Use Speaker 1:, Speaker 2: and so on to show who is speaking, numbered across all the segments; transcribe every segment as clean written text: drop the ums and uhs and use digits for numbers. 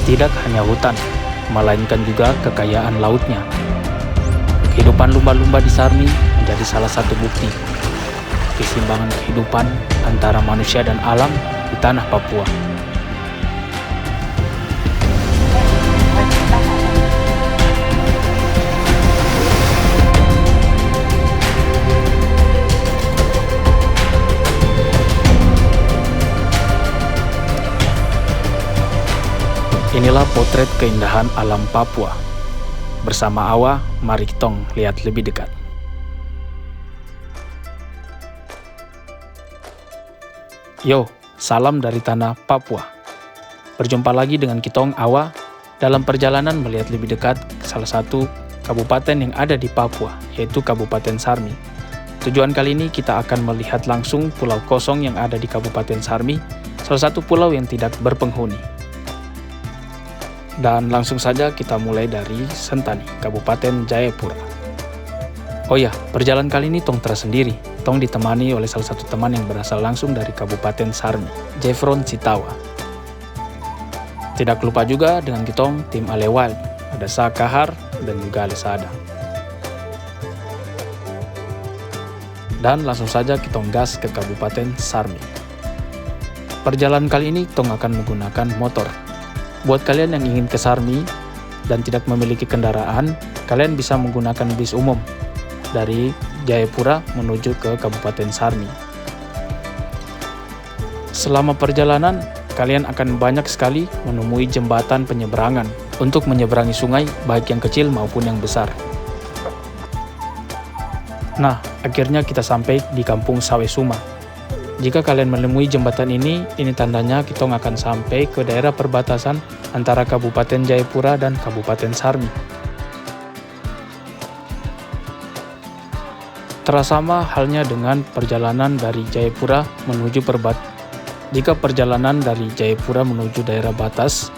Speaker 1: tidak hanya hutan, melainkan juga kekayaan lautnya. Kehidupan lumba-lumba di Sarmi menjadi salah satu bukti keseimbangan kehidupan antara manusia dan alam di tanah Papua. Inilah potret keindahan alam Papua. Bersama Awa, mari kita lihat lebih dekat. Yo, salam dari tanah Papua. Berjumpa lagi dengan kitong Awa dalam perjalanan melihat lebih dekat salah satu kabupaten yang ada di Papua, yaitu Kabupaten Sarmi. Tujuan kali ini kita akan melihat langsung pulau kosong yang ada di Kabupaten Sarmi, salah satu pulau yang tidak berpenghuni. Dan langsung saja kita mulai dari Sentani, Kabupaten Jayapura. Oh ya, perjalanan kali ini tong tersendiri. Tong ditemani oleh salah satu teman yang berasal langsung dari Kabupaten Sarmi, Jeffron Sitawa. Tidak lupa juga dengan kitong tim Alewal, ada Sakahar dan juga Alesada. Dan langsung saja kita gas ke Kabupaten Sarmi. Perjalanan kali ini tong akan menggunakan motor. Buat kalian yang ingin ke Sarmi dan tidak memiliki kendaraan, kalian bisa menggunakan bis umum dari Jayapura menuju ke Kabupaten Sarmi. Selama perjalanan, kalian akan banyak sekali menemui jembatan penyeberangan untuk menyeberangi sungai, baik yang kecil maupun yang besar. Nah, akhirnya kita sampai di Kampung Sawesuma. Jika kalian menemui jembatan ini tandanya kita akan sampai ke daerah perbatasan antara Kabupaten Jayapura dan Kabupaten Sarmi. Terasa sama halnya dengan perjalanan dari Jayapura menuju Jika perjalanan dari Jayapura menuju daerah batas,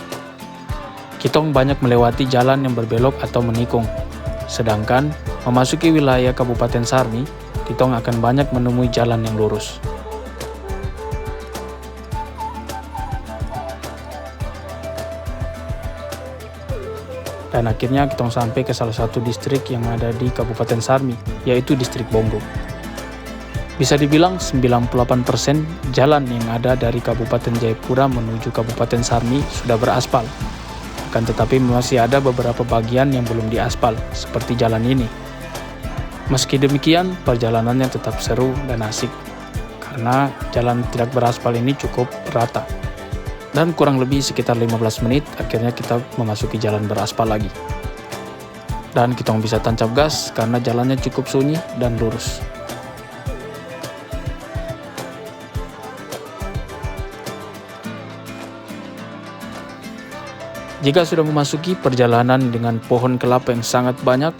Speaker 1: kita banyak melewati jalan yang berbelok atau menikung. Sedangkan memasuki wilayah Kabupaten Sarmi, kita akan banyak menemui jalan yang lurus. Dan akhirnya kita sampai ke salah satu distrik yang ada di Kabupaten Sarmi, yaitu distrik Bonggo. Bisa dibilang 98% jalan yang ada dari Kabupaten Jayapura menuju Kabupaten Sarmi sudah beraspal. Akan tetapi masih ada beberapa bagian yang belum diaspal, seperti jalan ini. Meski demikian, perjalanannya tetap seru dan asik, karena jalan tidak beraspal ini cukup rata. Dan kurang lebih sekitar 15 menit, akhirnya kita memasuki jalan beraspal lagi. Dan kita bisa tancap gas karena jalannya cukup sunyi dan lurus. Jika sudah memasuki perjalanan dengan pohon kelapa yang sangat banyak,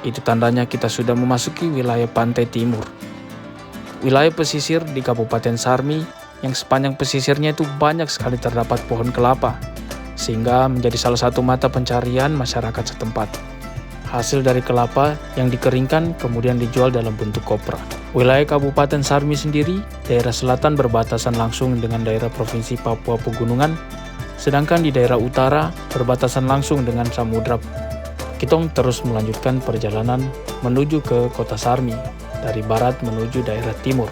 Speaker 1: itu tandanya kita sudah memasuki wilayah pantai timur. Wilayah pesisir di Kabupaten Sarmi yang sepanjang pesisirnya itu banyak sekali terdapat pohon kelapa, sehingga menjadi salah satu mata pencarian masyarakat setempat. Hasil dari kelapa yang dikeringkan kemudian dijual dalam bentuk kopra. Wilayah Kabupaten Sarmi sendiri, daerah selatan berbatasan langsung dengan daerah Provinsi Papua Pegunungan, sedangkan di daerah utara berbatasan langsung dengan Samudra. Kita terus melanjutkan perjalanan menuju ke kota Sarmi, dari barat menuju daerah timur.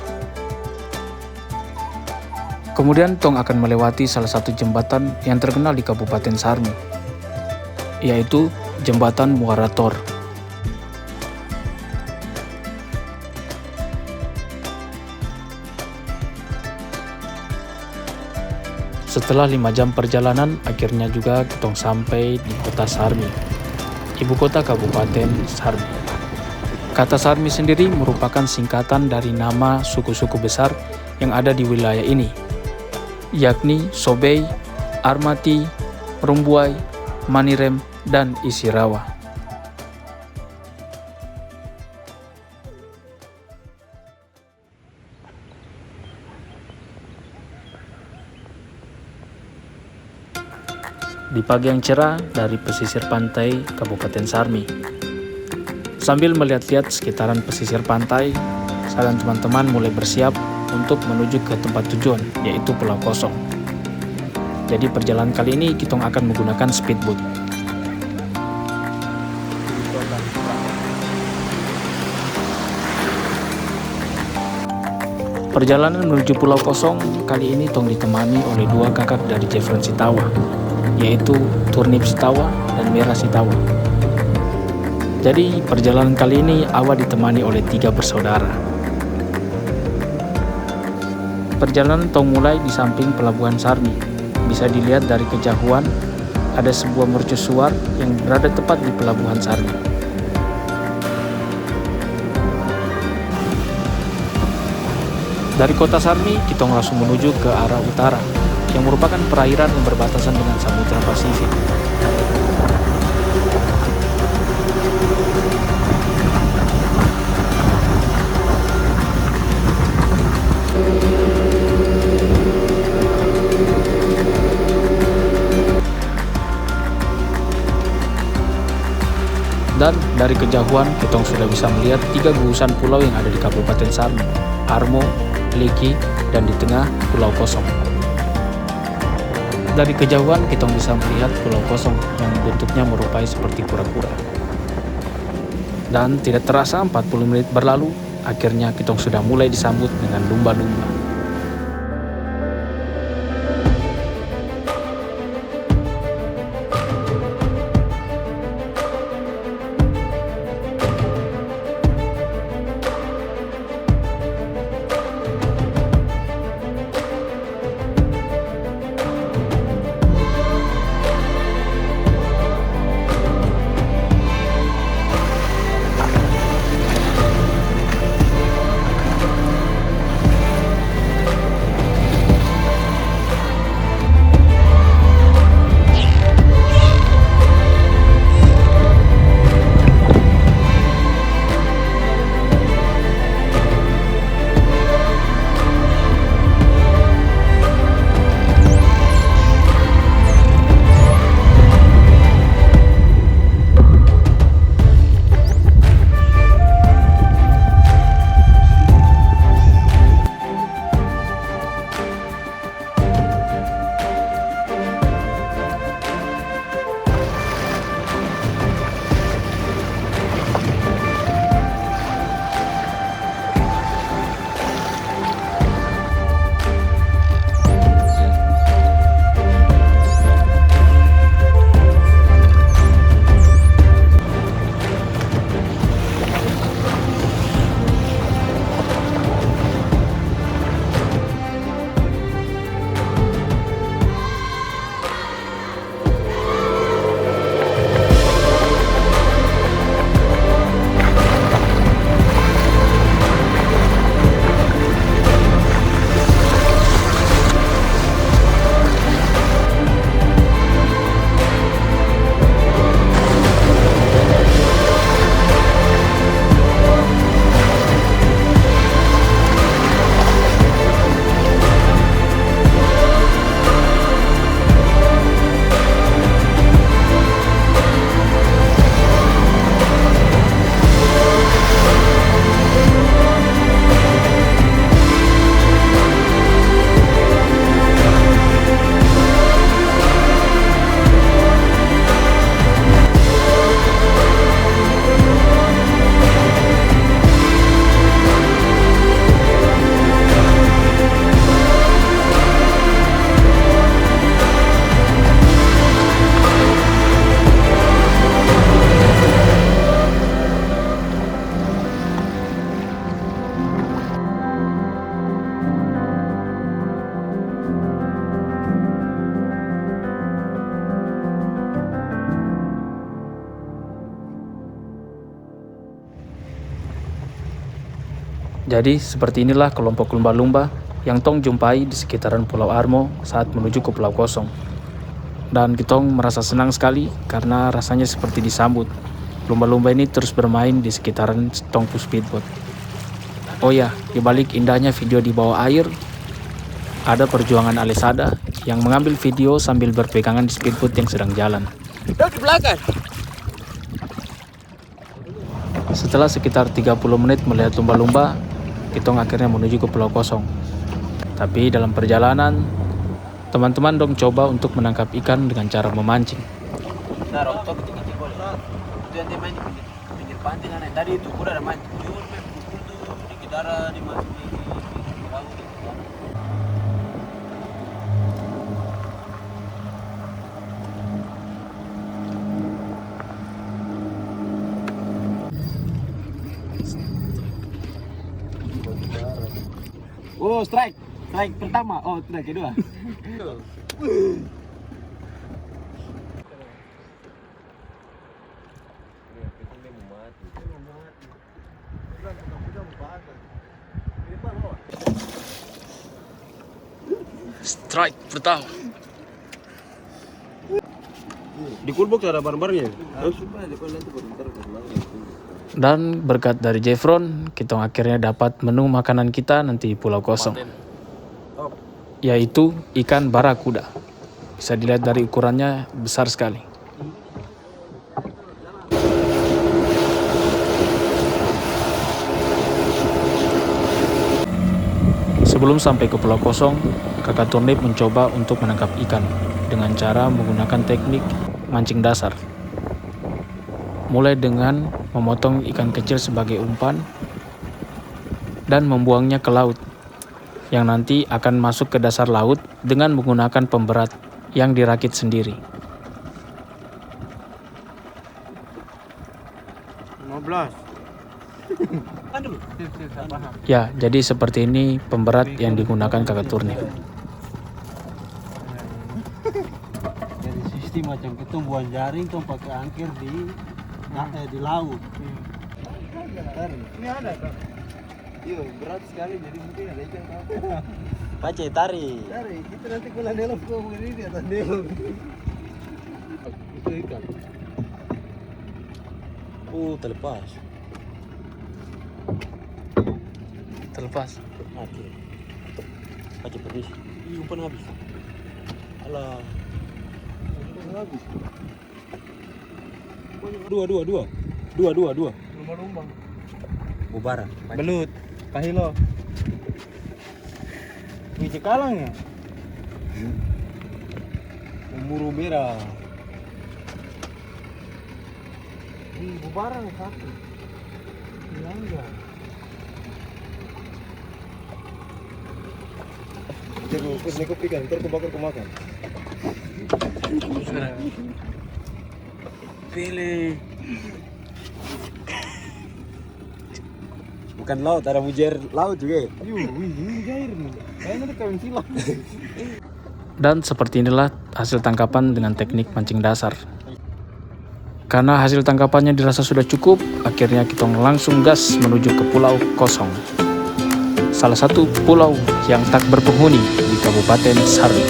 Speaker 1: Kemudian tong akan melewati salah satu jembatan yang terkenal di Kabupaten Sarmi, yaitu Jembatan Muara Tor. Setelah 5 jam perjalanan, akhirnya juga kita sampai di kota Sarmi, ibu kota Kabupaten Sarmi. Kata Sarmi sendiri merupakan singkatan dari nama suku-suku besar yang ada di wilayah ini, yakni Sobei, Armati, Rumbuai, Manirem, dan Isirawa. Di pagi yang cerah dari pesisir pantai Kabupaten Sarmi, sambil melihat-lihat sekitaran pesisir pantai, saya dan teman-teman mulai bersiap untuk menuju ke tempat tujuan, yaitu Pulau Kosong. Jadi perjalanan kali ini kita akan menggunakan speedboat. Perjalanan menuju Pulau Kosong kali ini tong ditemani oleh dua kakak dari Jefferson Sitawa, yaitu Turnip Sitawa dan Merah Sitawa. Jadi perjalanan kali ini Awa ditemani oleh 3 bersaudara. Perjalanan tong mulai di samping Pelabuhan Sarmi. Bisa dilihat dari kejauhan ada sebuah mercusuar yang berada tepat di Pelabuhan Sarmi. Dari kota Sarmi, kita langsung menuju ke arah utara, yang merupakan perairan yang berbatasan dengan Samudra Pasifik. Dan dari kejauhan, kita sudah bisa melihat 3 gugusan pulau yang ada di Kabupaten Sarmi, Armo, Leki, dan di tengah Pulau Kosong. Dari kejauhan kita bisa melihat Pulau Kosong yang bentuknya merupai seperti kura-kura. Dan tidak terasa 40 menit berlalu, akhirnya kita sudah mulai disambut dengan lumba-lumba. Jadi seperti inilah kelompok lumba-lumba yang tong jumpai di sekitaran Pulau Armo saat menuju ke Pulau Kosong. Dan kitong merasa senang sekali karena rasanya seperti disambut. Lumba-lumba ini terus bermain di sekitaran tongku speedboat. Oh ya, di balik indahnya video di bawah air, ada perjuangan Alesada yang mengambil video sambil berpegangan di speedboat yang sedang jalan.
Speaker 2: Di belakang.
Speaker 1: Setelah sekitar 30 menit melihat lumba-lumba, kita akhirnya menuju ke Pulau Kosong. Tapi dalam perjalanan, Teman-teman dong coba untuk menangkap ikan dengan cara memancing.
Speaker 2: Nah, rokok kecil-kecil boleh. Itu yang dia main di pinggir pantai kan. Tadi itu udah ada main. Dia main pukul tuh di Kidara di laut itu. Oh, strike pertama. Oh, strike kedua.
Speaker 1: Strike pertama.
Speaker 2: Di kulbox ada barang-barangnya.
Speaker 1: Dan berkat dari Jeffron, kita akhirnya dapat menu makanan kita nanti Pulau Kosong, yaitu ikan barakuda. Bisa dilihat dari ukurannya besar sekali. Sebelum sampai ke Pulau Kosong, kakak Turnip mencoba untuk menangkap ikan dengan cara menggunakan teknik mancing dasar. Mulai dengan memotong ikan kecil sebagai umpan dan membuangnya ke laut, yang nanti akan masuk ke dasar laut dengan menggunakan pemberat yang dirakit sendiri.
Speaker 2: 15.
Speaker 1: Ya, jadi seperti ini pemberat yang digunakan kakak Turnip.
Speaker 2: Jadi sistem macam itu buang jaring tuh pakai angker di laut. Ini ada kan? Iya, berat sekali jadi mungkin ada ikan kan. Pace tarik. Tarik, kita nanti kalau nelok kok begini di atas nelok. Itu ikan. Terlepas.
Speaker 1: Terlepas.
Speaker 2: Mati. Pace pedis. Umpan habis. Alah. Umpan habis. Dua.
Speaker 3: Lumba-lumba.
Speaker 2: Bubara.
Speaker 3: Belut. Pahilo. Wih, cekalang ya?
Speaker 2: Umuru merah.
Speaker 3: Ih, bubaran satu. Bilangga.
Speaker 2: Jago, neko ikan, ntar kebakar kemakan.
Speaker 1: Pilih.
Speaker 2: Bukan laut, ada mujair laut juga.
Speaker 3: Ini gair nih. Kayaknya tuh kawin silang.
Speaker 1: Dan seperti inilah hasil tangkapan dengan teknik mancing dasar. Karena hasil tangkapannya dirasa sudah cukup, akhirnya kita langsung gas menuju ke Pulau Kosong. Salah satu pulau yang tak berpenghuni di Kabupaten Sarmi.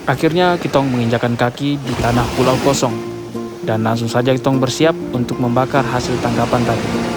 Speaker 1: Akhirnya Kitong menginjakan kaki di tanah Pulau Kosong dan langsung saja Kitong bersiap untuk membakar hasil tangkapan tadi.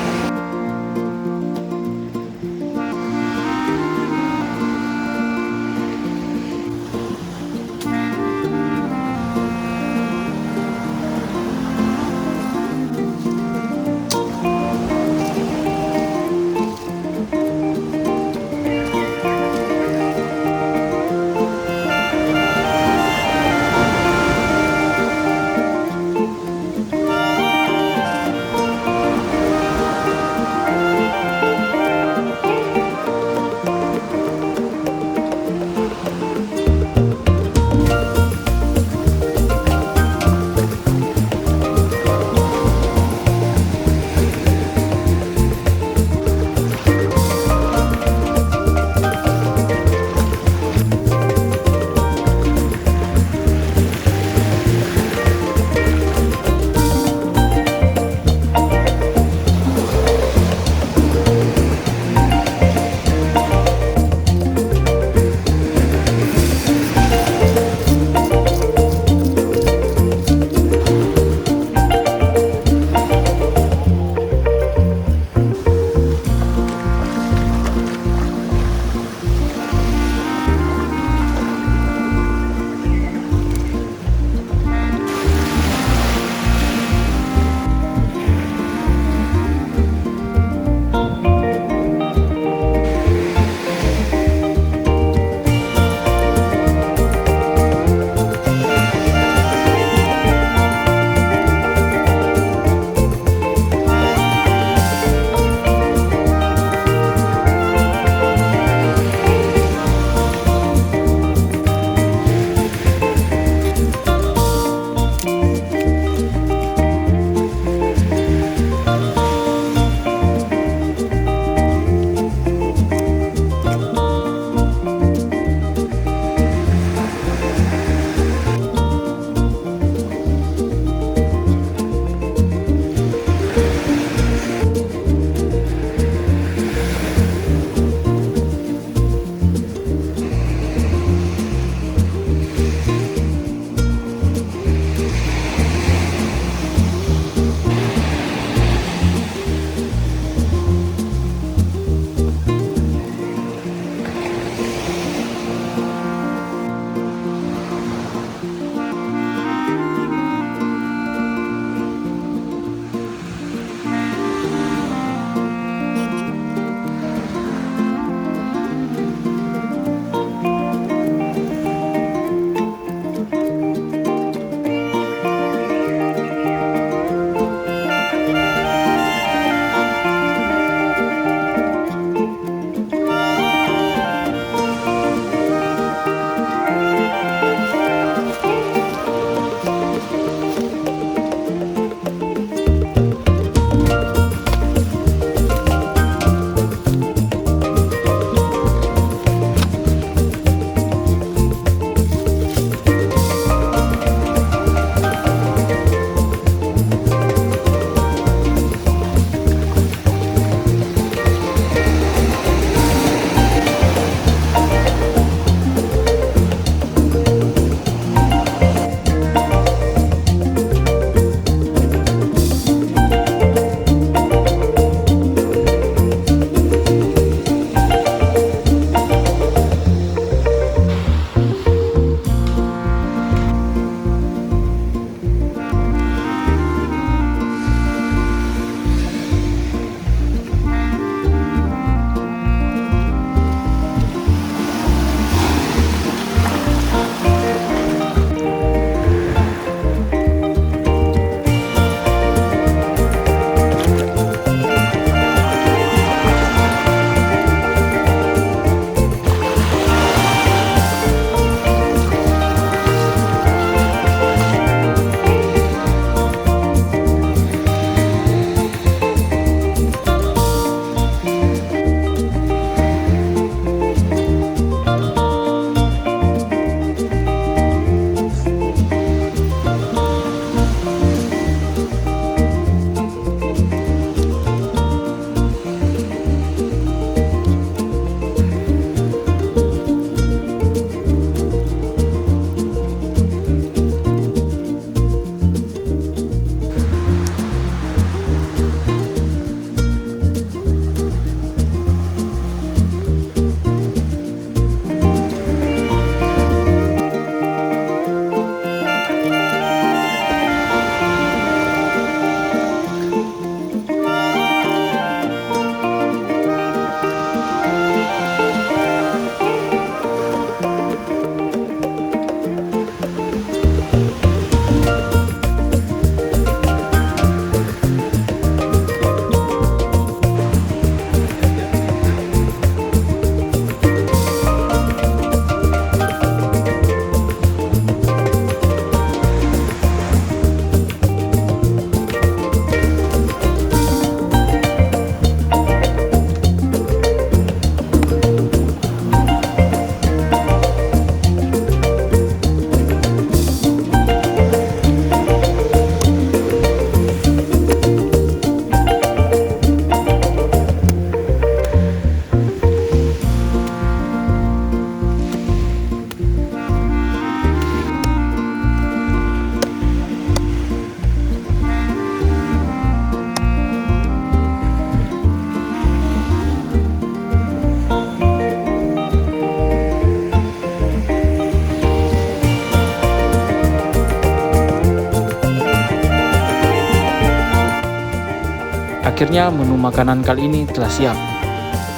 Speaker 1: Akhirnya menu makanan kali ini telah siap.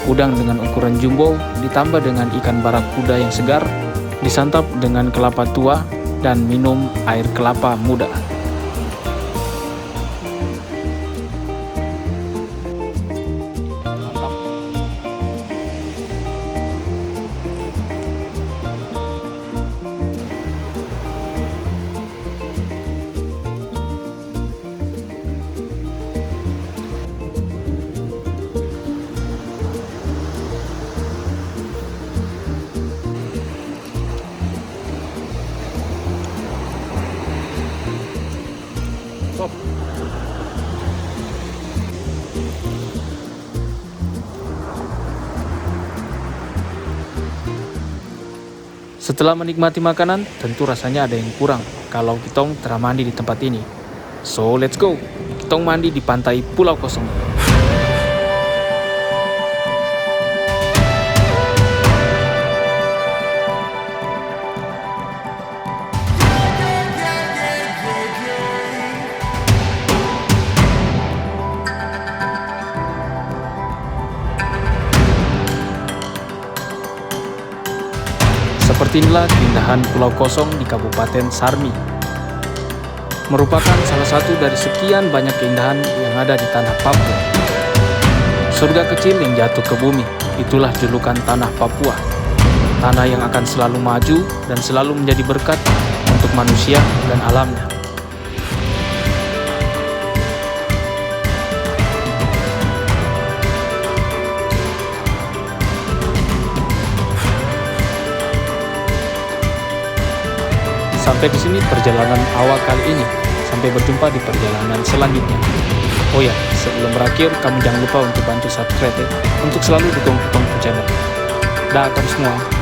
Speaker 1: Udang dengan ukuran jumbo ditambah dengan ikan barakuda yang segar, disantap dengan kelapa tua dan minum air kelapa muda. Setelah menikmati makanan, tentu rasanya ada yang kurang kalau kitong telah mandi di tempat ini. So let's go, kitong mandi di pantai Pulau Kosong. Seperti inilah keindahan Pulau Kosong di Kabupaten Sarmi. Merupakan salah satu dari sekian banyak keindahan yang ada di tanah Papua. Surga kecil yang jatuh ke bumi, itulah julukan tanah Papua. Tanah yang akan selalu maju dan selalu menjadi berkat untuk manusia dan alamnya. Sampai di sini perjalanan awal kali ini. Sampai berjumpa di perjalanan selanjutnya. Oh ya, sebelum berakhir, kamu jangan lupa untuk bantu subscribe ya, untuk selalu dukung channel. Dah, kamu semua.